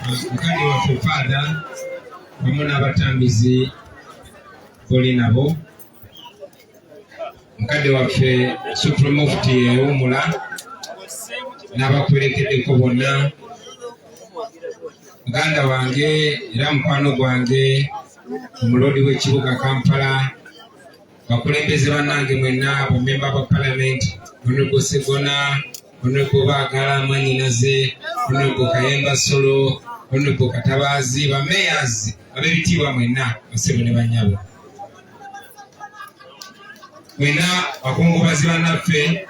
mukadde waffe Father wamu n'abatambizi boli nabo, mukadde waffe Supreme Mufti Ewummula n'abakwerekeddeko bonna, muganda wange era mukwano gwange omulodi w'ekibuga Kampala, bakulembeze bannange mwenna, bamemba ba Parliament, Honorable Segona, Honorable Baagala Mwanyinaze, Honorable Kayemba Solo, Honorable Katabazi, ba mayors ab'ebitiibwa mwenna, basebo ne bannyabo, mwenna bakungubazi bannaffe,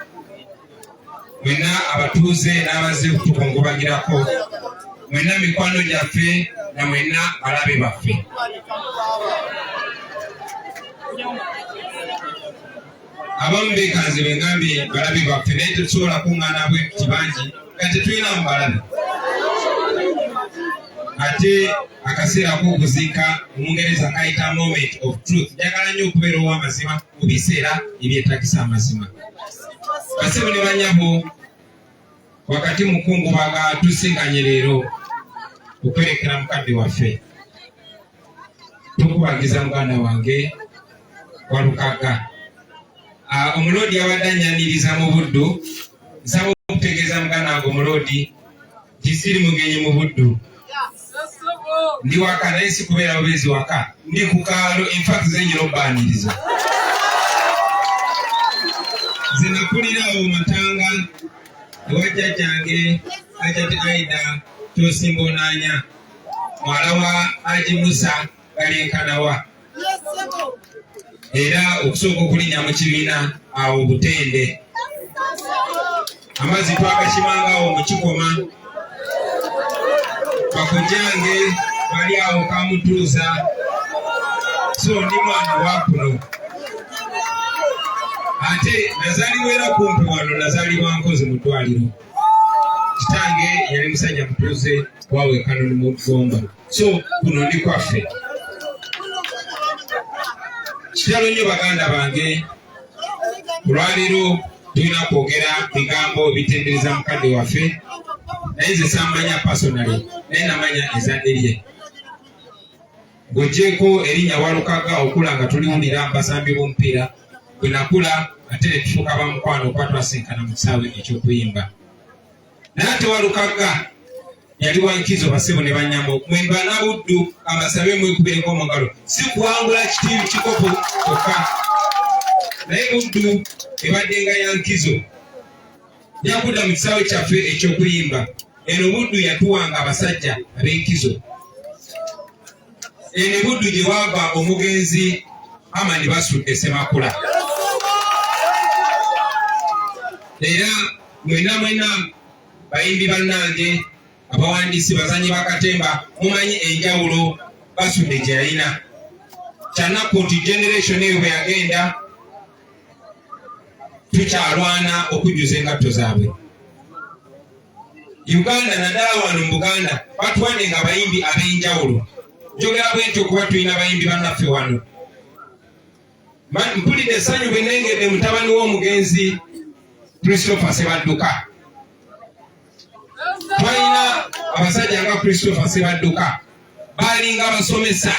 mwenna abatuuze n'abazze okutukungubagirako, mwenna mikwano gyaffe na mwenna balabe baffe. Abamu beekanze bengambye balabe baffe naye tetusobola kuŋŋaana bwe kibangi nga tetulina mu balabe. Ate akaseera k'okuziika Omungereza kayita moment of truth. Njagala nnyo okubeera ow'amazima mu biseera ebyetagisa amazima. Basebo ne bannyabo, wakati mukungubaga tusinganye leero okwerekera mukadde waffe. Tukubagiza muganda wange Walukaga. Omulodi abadde annyaniriza mu Buddu, nsaba okutegeeza muganda wange omulodi nti siri mugenyi mu Buddu. Ndi waka naye si kubeera bubeezi waka, ndi ku kaalo, in fact nze nyina obbaaniriza. Nze nakulira awo Matanga ewa jjajjange Ajati Aida Kyosimba Oulanyah, mwala wa Haji Musa Galenkanawa, era okusooka okulinnya mu kibiina awo Butende. Amazzi twagakimanga awo mu Kikoma, bakojjange bali awo Kamutuuza, so ndi mwana wa kuno. Ate nazaalibwa era kumpi wano, nazaalibwa Nkozi mu ddwaliro. Kitange yali musajja mutuuze wawe Kanoni mu Gomba, so kuno ndi kwaffe. Kitalo nnyo baganda bange, olwaleero tulina kwogera bigambo bitendereza mukadde waffe, naye nze sammanya personally, naye namanya ezadde lye. Ng'oggyeko erinnya Walukaga okula nga tuliwulira basambi b'omupiira, bwe nakula ate ne tufuuka bamukwano okuba twasinkana mu kisaawe eky'okuyimba. Naye ate Walukaga yali wa nkizo, basebo ne bannyamo, mwemba na Buddu abasabe mwekubireko mu ngalo, si kuwangula kitiibi kikopo kyokka. Naye Buddu ebaddenga ya nkizo, yakudda mu kisaawe kyaffe eky'okuyimba. Eno Buddu yatuwanga abasajja ab'enkizo. Eno Buddu gye wava omugenzi Amani Basudde Ssemakula. Era mwena bayimbi bannange, abawandiisi, bazanyi bakatemba, mumanyi enjawulo Basudde gye yalina. Kyanaku nti generation eyo bwe yagenda tukyalwana okujjuza engatto zaabwe. Uganda naddala wano mu Buganda batuwadde nga bayimbi ab'enjawulo. Njogera bwe nti okuba tulina bayimbi bannaffe wano. Mpulidde essanyu bwe nnengedde mutabani w'omugenzi Christopher Sebadduka. Twalina abasajja nga Christopher Sebadduka baalinga abasomesa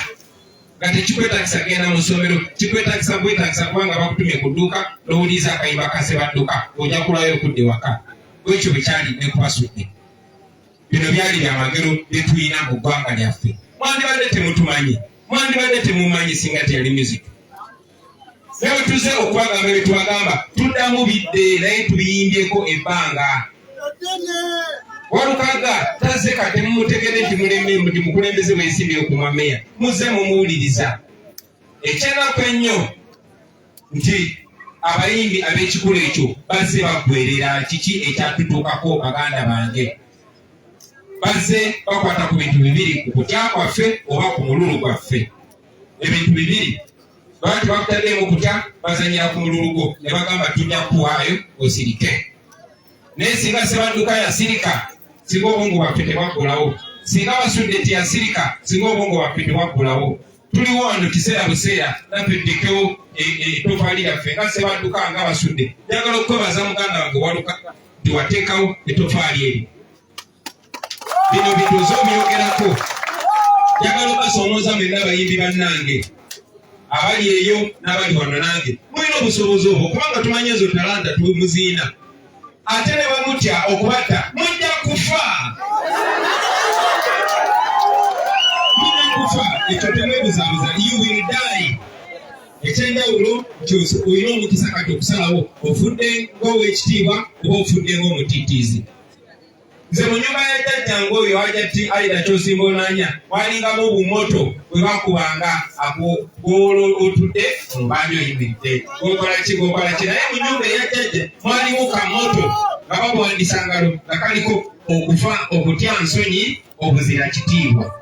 nga tekikwetagisa genda mu ssomero, kikwetagisa bwetagisa kubanga bakutumye ku dduuka n'owuliza akayimba ka Sebadduka ojja kulayo okudde waka. Bwekyo bwe kyali ne ku Basudde. Bino byali byamagero bye tulina mu ggwanga lyaffe. Mwandibadde temutumanyi, mwandibadde temumanyi singa teyali music. Naye tuze okubagamba bye tubagamba, tuddamu bidde naye tubiyimbyeko ebbanga. Walukaga tazze kate mumutegedde nti mukulembeze bw'ensimbi okumwa meya, muzze mumuwuliriza. Ekyenaku ennyo nti abayimbi ab'ekikulu ekyo bazze baggwerera kiki ekyatutuukako baganda bange. Bazze bakwata ku bintu bibiri, ku kutya kwaffe oba ku mululu gwaffe. Ebintu bibiri. Lwaki bakutaddeemu kutya, bazanyira ku mululu gwo ne bagamba tujja kuwaayo osirike. Naye singa Sebadduka yasirika, singa obwongo bwaffe tebwaggulawo. Singa Basudde teyasirika, singa obwongo bwaffe tebwaggulawo. Tuliwo wano kiseera buseera naffe tuddekewo ettofaali lyaffe nga Sebadduka nga Basudde. Njagala okwebaza muganda wange Walukaga nti wateekawo ettofaali eri. bino bituuzo byogerako njagala obasomooza mwenna abayimbi bannange abali eyo n'abali wano nange mulina obusobozi obwo kubanga tumanyi ezo talanta tumuziina ate ne bwe mutya okubatta mujja kufa ekyo temwebuzabuza you will die. Ekyenjawulo olina omukisa kati okusalawo ofudde ng'owekitiibwa oba ofudde ng'omutiitiizi. Nze mu nyumba ya jjajjange oyo wajjati Aida Kyosimba Oulanyah walingamu obumoto bwe bakubanga otudde omubanja oyimiridde gokola ki naye mu nyumba eya jjajja mwalimu kamoto nga babuwandisa ngalo nga kaliko okufa okutya nsonyi obuzira kitiibwa.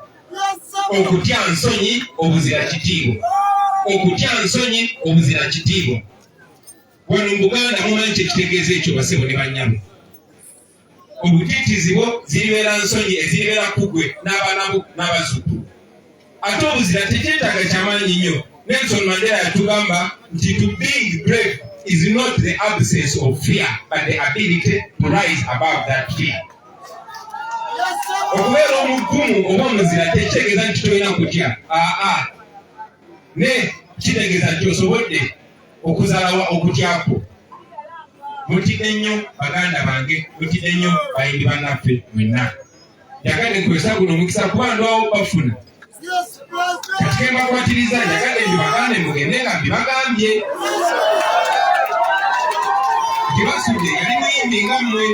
Okutya nsonyi obuzira kitiibwa. Okutya nsonyi obuzira kitiibwa. Wano mu Buganda mumanyi kyekitegeeza ekyo basebo ne bannyabo. Obutiitiizi bwo ziribeera nsonyi eziribeera kugwe n'abaana n'abazzukulu. Ate obuzira tekyetaaga kyamaanyi nnyo. Nelson Mandela yatugamba nti to being brave is not the absence of fear but the ability to rise above that fear. Okubeera omugumu oba omuzira tekitegeeza nti tolina kutya. Ne kitegeeza nti osobodde okuzalawa okutyako. Mutidde nnyo baganda bange, mutidde nnyo bayimbi bannaffe mwenna. Njagadde nkozesa guno omukisa kuba ndwawo bafuna. Kati ke mbakwatiriza njagadde mbibagande mugende nga mbibagambye. Kibasudde yali muyimbi nga mmwe.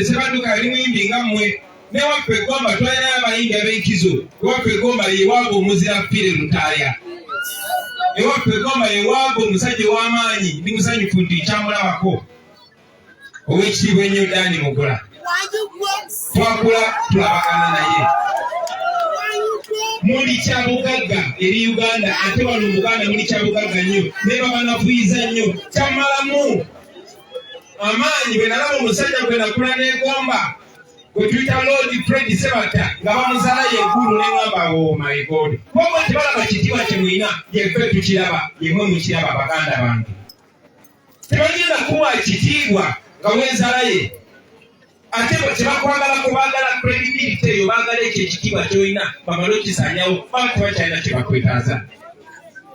Sebanduka yali muyimbi nga mmwe. Newaffe Egomba twalinayo abayimbi ab'enkizo. Ewaffe Egomba yewaaga omuzira Pire Lutaaya. Ewaffe Egomba yewaaga omusajja ow'amaanyi ndi musanyufu nti kyamulabako. Ow'ekitiibwa ennyo Dani Mugola. Twakula tulabagana naye. Muli kyabugagga eri Uganda ate wano mu Buganda muli kyabugagga nnyo. Ne babanafuyiza nnyo. Kyamalamu. Amaanyi bwe nalaba omusajja gwe nakula n'Egomba. Gwe tuyita Lord Fred Sebata nga bamuzala yeggulu n'engamba oh my God. Wabwe tebalaba kitiibwa kye mulina yeffe tukiraba yemwe mukiraba baganda bange. Tebagenda kuwa kitiibwa nga weezalaye. Ate bwe tebakwagalako baagala credibility eyo baagala ekyo ekitiibwa ky'olina bamale okisanyawo bakuba kyalina kye bakwetaaza.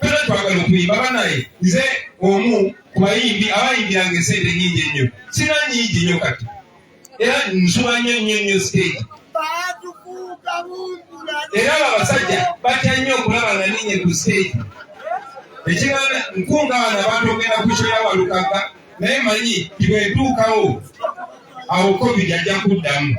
Fena twagala okuyimba banaye nze omu ku bayimbi abayimbiranga esente nnyingi ennyo. Sina nnyingi nnyo kati. Era nsuba nnyo stage. Era abasajja batya nnyo okulaba nga ninye ku stage. Ekiganda nkunga wano abantu ogenda kukyera walukagga naye manyi tibwetuukawo awo COVID ajja kuddamu.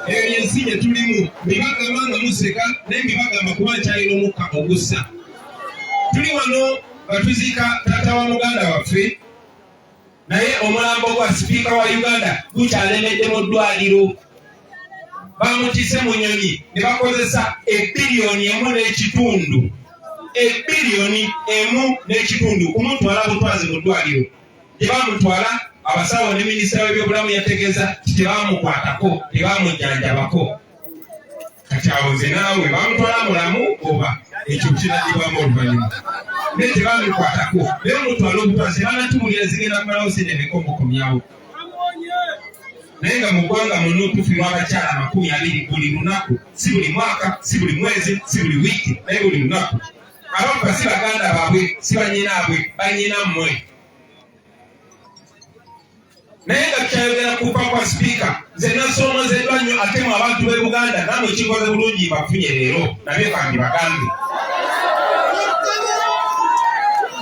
Eyo yensi gye tulimu mbibagamba nga museka naye mbibagamba kuba nkyalina omukka ogussa. Tuli wano batuziika taata wa muganda waffe naye omulambo gwa sipiika wa Uganda gukyalemedde mu ddwaliro. Bamutise mu nnyonyi ne bakozesa $1.1 billion kumutwala butwazi mu ddwaliro. Gye bamutwala abasawo ne minisita w'ebyobulamu yategeeza tebamukwatako tebamujjanjabako. Kati awo nze naawe bamutwala mulamu oba ekyo kiragibwamu oluvannyuma. Ne tebamukwatako naye omutwala obutwazi banatubulira zigenda kumalawo sente nekomukomyawo. Naye nga mu ggwanga muno tufiirwa abakyala 20 buli lunaku, si buli mwaka, si buli mwezi, si buli wiiki, naye buli lunaku. Abakuba si baganda baabwe, si bannyinaabwe, bannyinammwe. Naye nga tukyayogera ku kufa kwa sipiika, nze nasoomozeddwa nnyo ate mu abantu b'e Buganda nammwe kikoze bulungi bafunye leero nabyo kandi bagambe.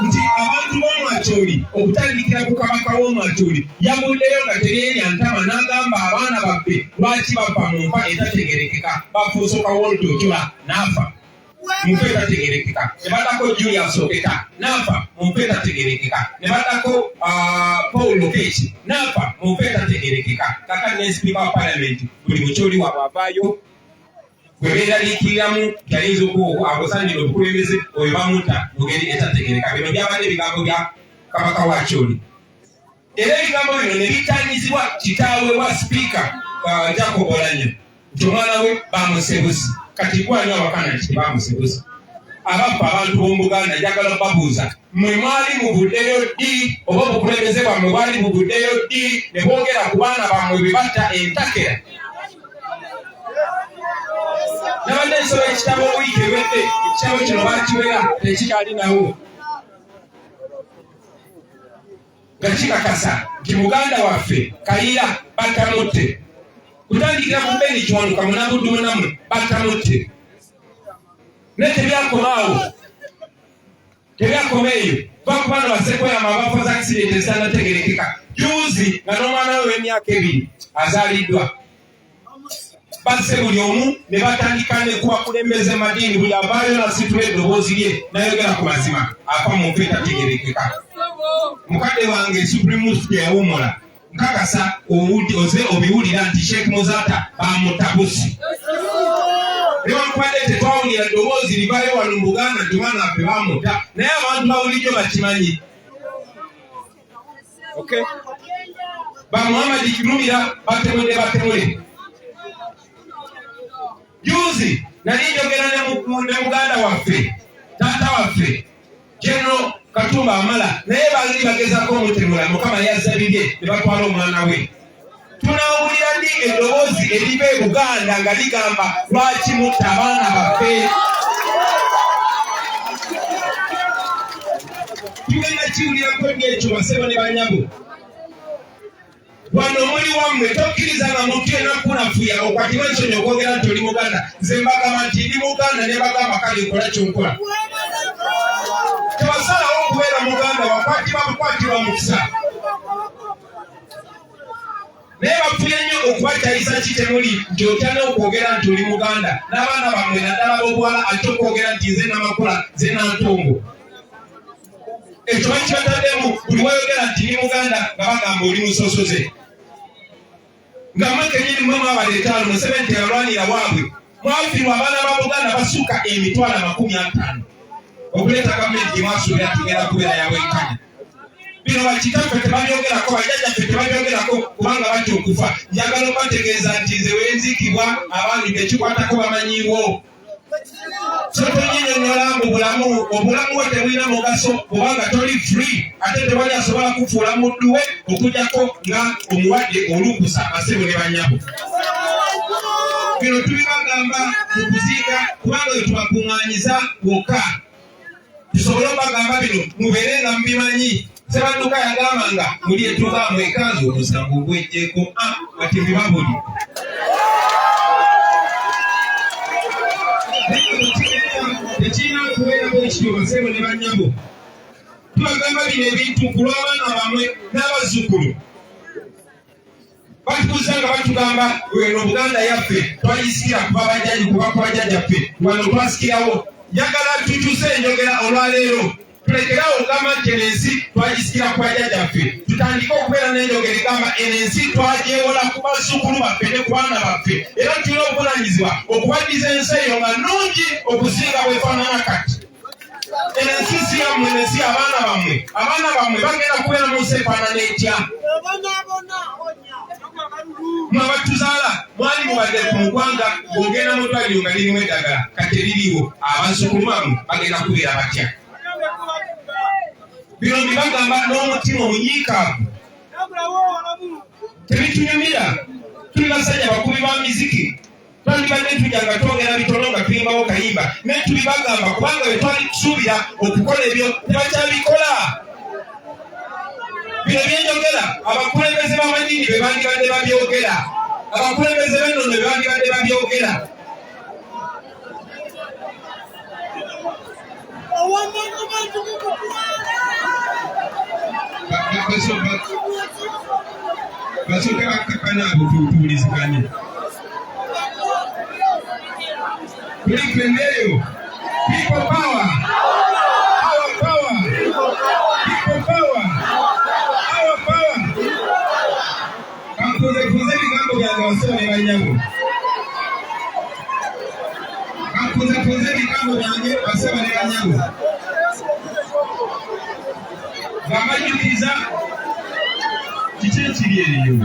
Nti abantu b'omwakyoli okutandikira ku kabaka w'omwakyoli yaguddeyo nga teryeerya ntama n'agamba abaana baffe lwaki bava mu nfa etategerekeka bafuusoka Walter Ochola n'afa mu nfa etategerekeka. Ne baddako Julius Oketa n'afa mu nfa etategerekeka. Ne baddako Paul Lokech n'afa mu nfa etategerekeka. Kakati ne Speaker wa Parliament buli mukyoli waabwe avaayo bwe beeraliikiriramu tayinza akusanira obukulembeze oyo bamutta mu ngeri etategereka. Bino byabadde ebigambo bya kabaka wa Kyoli. Era ebigambo bino ne bitanyizibwa kitaawe wa sipiika Oulanyah nti omwana we bamusebusi. Kati gwani abakana nti bamusebusi. abappa abantu b'omu Buganda njagala babuuza mwe mwali muvuddeyo ddi oba obukulembeze bwammwe bwali buvuddeyo ddi ne boogera ku baana bammwe be batta entakera. Nabadde nsoma ekitabo wiiki ewedde, ekitabo kino baakiwera tekikyali nawo nga kikakasa nti muganda waffe Kayiira batamutte kutandikira ku Beni Kiwanuka Munabuddu munamu batamutte. Ne tebyakomaawo, tebyakoma eyo bakubana basekoyama abafa za accident ezitanategerekeka. Juzi nga n'omwana we w'emyaka 2 azaaliddwa basse buli omu ne batandika ne kubakulembeze madiini buli avaayo nasitula eddoboozi lye nayogera ku mazima afa mu nfa etategerekeka. Mukadde wange Supreme Mosque yawummula nkakasa oze obiwulira nti Sheikh Muzata bamutabusi. Newankubadde tetwawulira ddoboozi livayo wano mu Buganda nti baana baffe bamuta naye abantu bawulijjo bakimanyi. Ba Muhammad Kirumira batemule. Juzi nali njogera ne muganda waffe taata waffe General Katumba Amala naye baali bagezako omutemula Mukama yazabidde ne batwala omwana we. Tunawulira ddi eddoboozi eriva e Buganda nga ligamba lwaki mutta abaana baffe? Tugenda kiwulirako ng'ekyo basebo ne banyabo. Wano muli wammwe tokkiriza nga muntu yenna kunafuya okwatibwa ensonyi okwogera nti oli Muganda. Nze mbagamba nti ndi Muganda ne bagamba kale nkola kyonkola. Tewasalawo okubeera Muganda wakwatibwa mukisa. Naye bafuye nnyo okubakyayisa kitemuli nti otyana okwogera nti oli Muganda n'abaana bammwe naddala b'obuwala ate okwogera nti nze Namakula nze Nantongo. Ekyo bakibataddemu buli wayogera nti ni Muganda nga bagamba oli musosoze. Nga mwaka 2025 Museveni teyalwanira waabwe mwafiirwa abaana ba Buganda basuka emitwalo 50 okuleeta gavumenti mwasuubira tugenda kubeera yabwenkanya. Bino bakitaffe tebabyogerako, bajjajjaffe tebabyogerako kubanga batya okufa. Njagala obategeeza nti nze wenzikibwa abantu bekikwatako bamanyiiwo. So tonyinyonnyola mbu obulamu bwe tebulina mugaso kubanga toli free ate tewali asobola kufuula muddu we okujjako nga omuwadde olukusa basebo ne banyabo. Bino tubibagamba mu kuziika kubanga bwe tubakuŋŋaanyiza wokka. Tusobole obagamba bino mubeere nga mubimanyi. Ssebanduka yagambanga muli etugaamu ekanzu omusango gwejjeeko ati mbibabuli. Tekirina kubeera bwekityo basebo ne banyabo. Tubagamba bino ebintu ku lw'abaana bammwe n'abazzukulu. Batukuza nga batugamba weno Buganda yaffe twagisikira kuba ku bajjajjaffe wano twasikirawo. Njagala tukyuse enjogera olwaleero. Tulekerawo okugamba nti eno ensi twagisikira ku bajjajjaffe. Tutandike okubeera n'enjogera egamba eno ensi twagyewola ku bazzukulu baffe ne ku baana baffe. Era tulina obuvunaanyizibwa okubaddiza ensi eyo nga nnungi okusinga bwefaanana kati. Eno ensi si yammwe, eno ensi abaana bammwe. Abaana bammwe bagenda kubeera mu nsi efaanana etya? Mmwe abatuzaala mwali mubadde ku ggwanga ng'ogenda mu ddwaliro nga lirimu eddagala kati eririiwo abazzukulu bammwe bagenda kubeera batya? Bino mbibagamba n'omutima omunyiikaavu. Tebitunyumira. Tuli basajja bakubi ba miziki. Twandibadde tujja nga twogera bitono nga tuyimbawo kayimba. Naye tubibagamba kubanga bwe twali tusuubira okukola ebyo tebakyabikola. Bino byenjogera abakulembeze b'amadiini be bandibadde babyogera. Abakulembeze b'ennono be bandibadde babyogera. Basooka bakkakanya abo tuwuliziganye. Tuli twenneeyo. People power. Our power. People power. Our power. Kankuze ebigambo byange basebo ne banyabo. Kankuze ebigambo byange basebo ne banyabo. Bamajjukiriza kiki ekiri eriyo.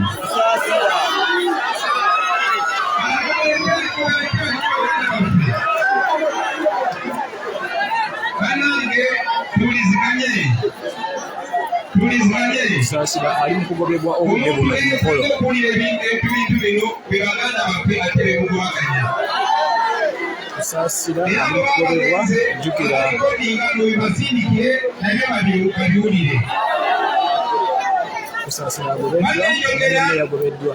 Kusaasira ali mu kugobebwa obudde buno mukolo. Kusaasira ali mu kugobebwa jjukira kusaasira agobeddwa n'emmere yagobeddwa.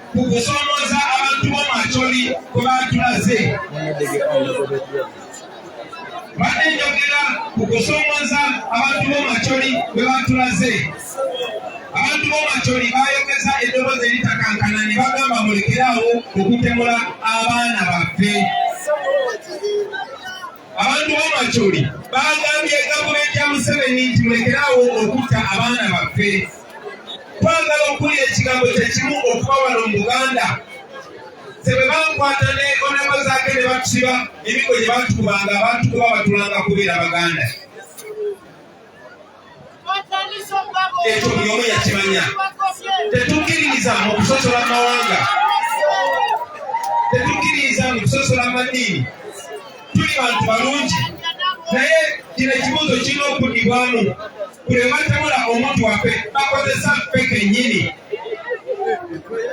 Ku kusomooza abantu b'omacholi kwe baatulaze. Banenjogera ku kusomooza abantu b'omacholi kwe baatulaze. Abantu b'omacholi baayogeza eddoboozi eritakankana ne bagamba mulekeraawo okutemula abaana baffe. Abantu b'omacholi baagambye gavumenti ya Museveni nti mulekeraawo okutta abaana baffe. Twagala okuwulira ekigambo kyekimu okuba wano mu Uganda. Sebe bankwata ne onabo zaake ne batusiba emigo gye batukubanga abantu kuba batulanga kubeera Baganda. Ekyo buli omu yakimanya. Tetukkiririza mu kusosola amawanga. Tetukkiririza mu kusosola amaddiini. Tuli bantu balungi. Naye kino ekibuuzo kirina okuddibwamu. Buli batemula omuntu waffe bakozesa ffeke nnyini.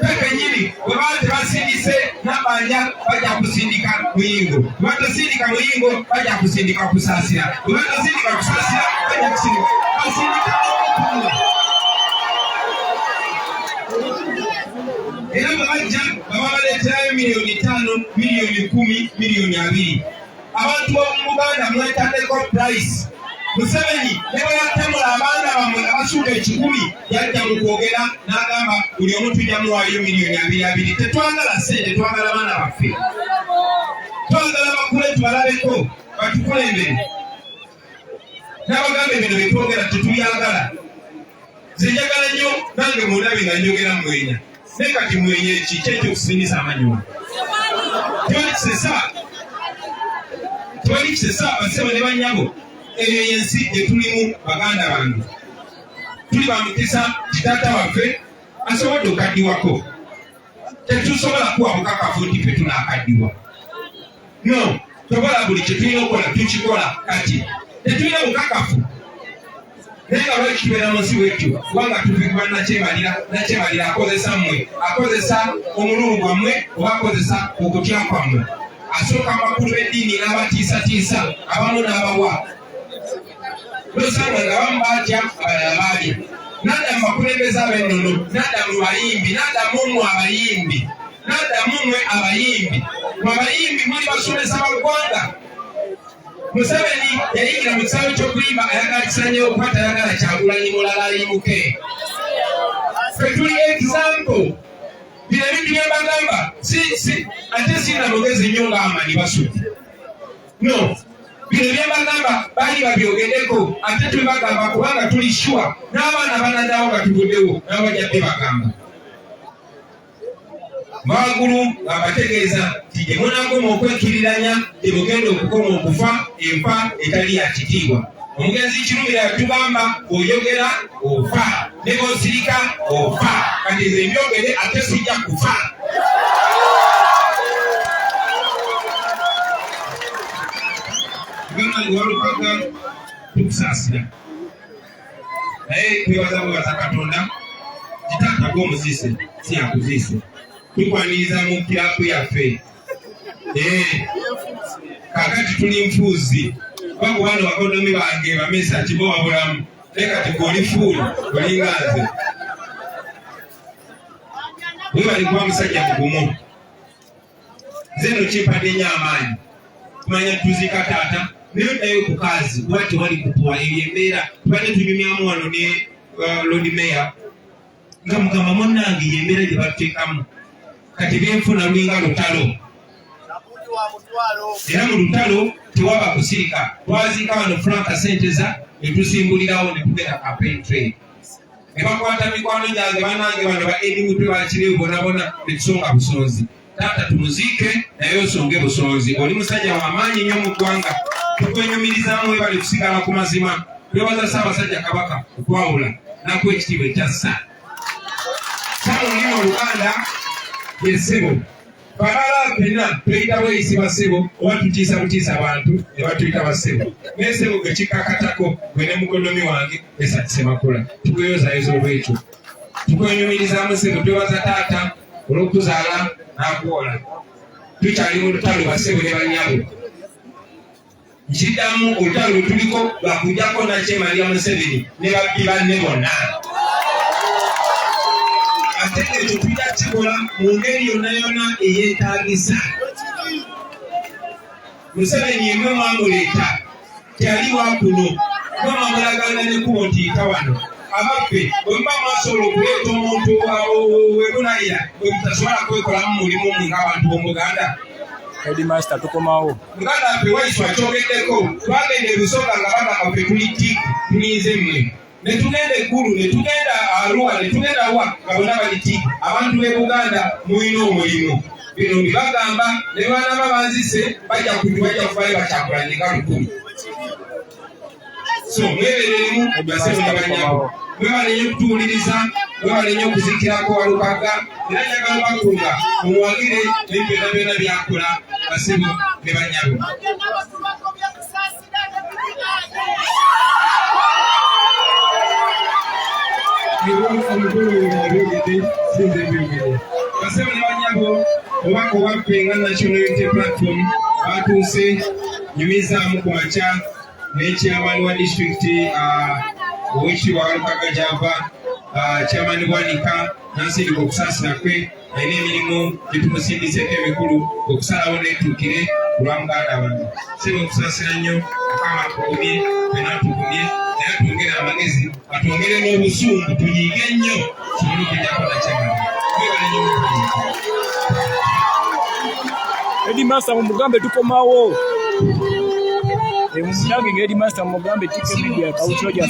Ffeke nnyini bwe baba tebasindise nabanja bajja kusindika muyingo. Bwe batasindika muyingo bajja kusindika kusaasira. Bwe batasindika kusaasira bajja kusindika basindika omutunga. Era bwe bajja baba baleeterayo miliyoni 5, miliyoni 10, miliyoni 2. Abantu b'omu Uganda mwetandeko price. Museveni ne bwe yatemula abaana bammwe abasuuda 10 yajja mu kwogera n'agamba buli omu tujja muwaayo miliyoni 2. Tetwagala ssente, twagala baana baffe. Twagala bakule tubalabeko batukulembere. N'abagamba bino bye twogera tetuyagala. Nze njagala nnyo nange mundabe nga njogera mwenya. Naye kati mwenya ki ky'ekyokusinisa amanyuma. Twalikisesa basebo ne bannyabo. Eyo yensi gye tulimu baganda bange. Tuli bamukisa kitaata waffe asobodde okaddiwako. Tetusobola kuwa bukakafu nti ffe tunaakaddiwa. No, tobola buli kye tulina okukola tukikola kati. Tetulina bukakafu. Naye nga lwaki tubeera munsi wetyo kubanga tufikibwa nakyebalira akozesa mmwe. Akozesa omululu gwammwe oba akozesa okutya kwammwe. Asooka amakulu b'eddiini n'abatiisatiisa abamu n'abawa. Losanga nga bamu baatya abalala baalya. Nadda mu bakulembeze ab'ennono, nadda mu bayimbi, nadda mu mmwe abayimbi, nadda mu mmwe abayimbi. Mu abayimbi muli basomesa baggwanga. Museveni yayingira mu kisaawe ky'okuyimba ayagala kisanyewo kuba tayagala Kyagulanyi mulala ayimuke. Ffe tuli example. Bino ebintu bye mbagamba ate sina mugezi nnyo ng'Amani Basudi. No, bino bye mbagamba baali babyogeddeko ate tubagamba kubanga tuli sure n'abaana banaddawo nga tuguddewo nabo bajjadde bagamba. Waggulu ng'abategeeza nti gye munaakoma okwekkiriranya gye mugenda okukoma okufa enfa etali ya kitiibwa. Omugenzi Kirumira yatugamba oyogera ofa, ne b'osirika ofa. Kati nze mbyogere ate sijja kufa. Tugamba nti walukaga tukusaasira. Naye twebaza Katonda kitaata gw'omuziise si yakuziise. Tukwaniriza mu kiraapu yaffe. Kaakati tuli nfuuzi. Bago wano bakodomi bange bamesa kibowa bulamu. Naye kati gw'oli fuuli olinga nze. Bwe bali kuba musajja mugumu. Nze nno kimpadde nnyo amaanyi. Tumanya tuziika taata naye oddayo ku kazi kuba tewali kutuwa eyo embeera. Tubadde tunyumyamu wano ne Lord Mayor nga mugamba munnange y'embeera gye batuteekamu. Kati byenfuna lulinga lutalo. Era mu lutalo tewaba kusirika. Twaziika wano franka sente za ne tusimbulirawo ne tugenda campaign trail. Ne bakwata mikwano gyange bannange bano ba Edi Mutwe bakirewo bonabona ne tusonga busonzi. Taata tumuziike naye osonge busonzi. Oli musajja w'amaanyi nnyo mu ggwanga. Tukwenyumirizaamu webali kusigala ku mazima. Twebaza Ssaabasajja Kabaka okwawula nakuwa ekitiibwa ekya Ssa. Ssa mu lulimi Oluganda ye ssebo. Balala pena tuyita bweyisi basebo oba tutiisa butiisa abantu ne batuyita basebo. N'esebo gwe kikakatako gwe ne mukodomi wange esatise makola. Tukweyozayoza olw'ekyo. Tukwenyumirizaamu sebo twebaza taata olw'okuzaala n'akuwola. Tukyali mu lutalo basebo ne bannyabo. Nkiddamu olutalo tuliko lwakujjako Nakye Maria Museveni ne babbi banne bonna. Ate ekyo tujja kikola mu ngeri yonna yonna eyeetaagisa. Museveni yemwe mwamuleeta kyali wakuno mwe mwamulagana n'ekkubo nti yita wano. Abaffe bwe muba mwasobola okuleeta omuntu webunayira bwe mutasobola kwekolamu mulimu ng'abantu b'Omuganda. Headmaster tukomawo. Muganda ffe waiswa kyogeddeko twagenda ebusooka nga bagamba ffe tuli tiki tulinze mmwe. Ne tugenda eggulu ne tugenda Arua ne tugenda wa nga bonna bali tiki. Abantu b'e Buganda mulina omulimu. Bino bibagamba ne banaaba banzise bajja kuvayo bakyakulanye nga 10. So mwebereremu basebo ne bannyabo. Mwebale nnyo okutuwuliriza, mwebale nnyo okuzikirako Walukaga, era njagala bakunga mumuwagire n'ebyo byonna byakola basebo ne bannyabo. Basebo ne bannyabo obubaka obwaffe nga National Unity Platform batuuse nyumizaamu ku makya n'ekyamani wa disitulikiti Oweekitiibwa Walukaga gy'ava kyamani bwanika n'ansindika okusaasira kwe alina emirimu gye tumusindiseeko emikulu okusalawo neetuukire ku lwa muganda wange. Sebo okusaasira nnyo Mukama atugumye fena atugumye naye atwongere amagezi atwongere n'obusungu tunyiige nnyo sobole okujjako nakyamani. Mwebale nnyo mukuliza. Headmaster mumugambe tukomawo. Mumugambe Headmaster mumugambe tike media kawukiroja